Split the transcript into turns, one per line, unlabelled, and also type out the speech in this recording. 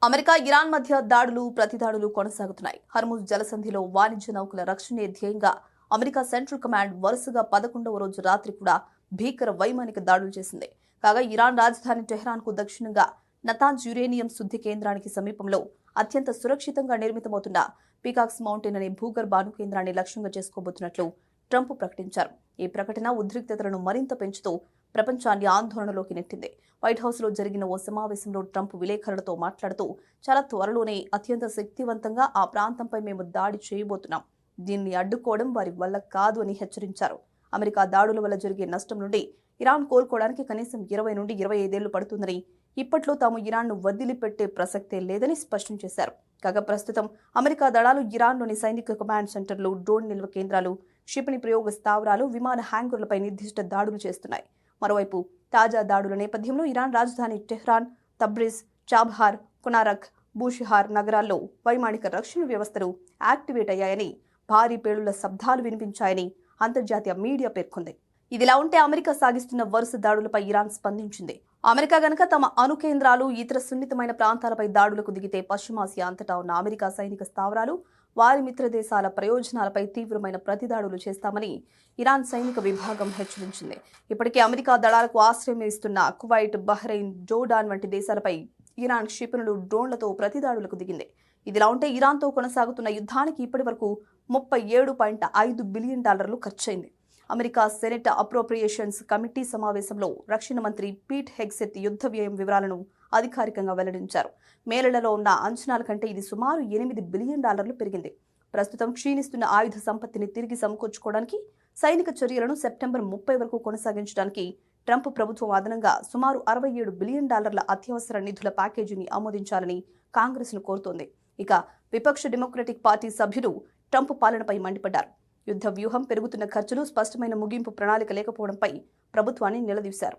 America Iran మధ్య దాడులు ప్రతిదాడులు కొనసాగుతున్నాయి. హర్ముజ్ జలసంధిలో వాణిజ్య నౌకల రక్షణే ధ్యేయంగా అమెరికా సెంట్రల్ కమాండ్ వరుసగా 11వ రోజు రాత్రి కూడా భీకర వైమానిక దాడులు చేసింది. కాగా ఇరాన్ రాజధాని టెహ్రాన్ కు దక్షిణంగా నతాంజ్ యురేనియం శుద్ధి కేంద్రానికి సమీపంలో అత్యంత సురక్షితంగా నిర్మితమవుతున్న పీకాక్స్ మౌంటైన్ అనే భూగర్భ అణు కేంద్రాన్ని లక్ష్యంగా చేసుకోబోతున్నట్లు ట్రంప్ ప్రకటించారు. ఈ ప్రకటన ఉద్రిక్తతలను మరింత పెంచుతూ ప్రపంచాన్ని ఆందోళనలోకి నెట్టింది. వైట్ హౌస్ లో జరిగిన ఓ సమావేశంలో ట్రంప్ విలేకరులతో మాట్లాడుతూ చాలా త్వరలోనే అత్యంత శక్తివంతంగా ఆ ప్రాంతంపై మేము దాడి చేయబోతున్నాం. దీన్ని అడ్డుకోవడం వారి వల్ల కాదు అని హెచ్చరించారు. అమెరికా దాడుల వల్ల జరిగే నష్టం నుండి ఇరాన్ కోలుకోవడానికి కనీసం 20 నుండి 25 ఏళ్లు పడుతుందని, ఇప్పట్లో తాము ఇరాన్ను వదిలిపెట్టే ప్రసక్తే లేదని స్పష్టం చేశారు. కాగా ప్రస్తుతం అమెరికా దళాలు ఇరాన్లోని సైనిక కమాండ్ సెంటర్లు, డ్రోన్ నిల్వ కేంద్రాలు, క్షిపణి ప్రయోగ స్థావరాలు, విమాన హ్యాంగర్లపై నిర్దిష్ట దాడులు చేస్తున్నాయి. మరోవైపు తాజా దాడుల నేపథ్యంలో ఇరాన్ రాజధాని టెహ్రాన్, తబ్రిజ్, చాబ్హార్, కునారక్, బూషిహార్ నగరాల్లో వైమానిక రక్షణ వ్యవస్థలు యాక్టివేట్ అయ్యాయని, భారీ పేలుళ్ల శబ్దాలు వినిపించాయని అంతర్జాతీయ మీడియా పేర్కొంది. ఇదిలా ఉంటే అమెరికా సాగిస్తున్న వరుస దాడులపై ఇరాన్ స్పందించింది. అమెరికా గనక తమ అణు కేంద్రాలు, ఇతర సున్నితమైన ప్రాంతాలపై దాడులకు దిగితే పశ్చిమాసియా అంతటా ఉన్న అమెరికా సైనిక స్థావరాలు, వారి మిత్ర దేశాల ప్రయోజనాలపై తీవ్రమైన ప్రతిదాడులు చేస్తామని ఇరాన్ సైనిక విభాగం హెచ్చరించింది. ఇప్పటికే అమెరికా దళాలకు ఆశ్రయం ఇస్తున్న కువైట్, బహ్రెయిన్, జోర్డాన్ వంటి దేశాలపై ఇరాన్ క్షిపణులు, డ్రోన్లతో ప్రతిదాడులకు దిగింది. ఇదిలా ఉంటే ఇరాన్తో కొనసాగుతున్న యుద్ధానికి ఇప్పటివరకు $37.5 billion ఖర్చయింది. America senate appropriations committee సమావేశంలో రక్షణ మంత్రి పీట్ హెగ్సెత్ యుద్ధ వ్యయం వివరాలను అధికారికంగా వెల్లడించారు. మేలలలో ఉన్న అంచనాల కంటే ఇది సుమారు $8 బిలియన్ పెరిగింది. ప్రస్తుతం క్షీణిస్తున్న ఆయుధ సంపత్తిని తిరిగి సమకూర్చుకోవడానికి, సైనిక చర్యలను సెప్టెంబర్ 30 వరకు కొనసాగించడానికి ట్రంప్ ప్రభుత్వం అదనంగా సుమారు $67 బిలియన్ అత్యవసర నిధుల ప్యాకేజీని ఆమోదించాలని కాంగ్రెస్ను కోరుతోంది. ఇక విపక్ష డెమోక్రటిక్ పార్టీ సభ్యులు ట్రంప్ పాలనపై మండిపడ్డారు. యుద్ధ వ్యూహం, పెరుగుతున్న ఖర్చులు, స్పష్టమైన ముగింపు ప్రణాళిక లేకపోవడంపై ప్రభుత్వాన్ని నిలదీశారు.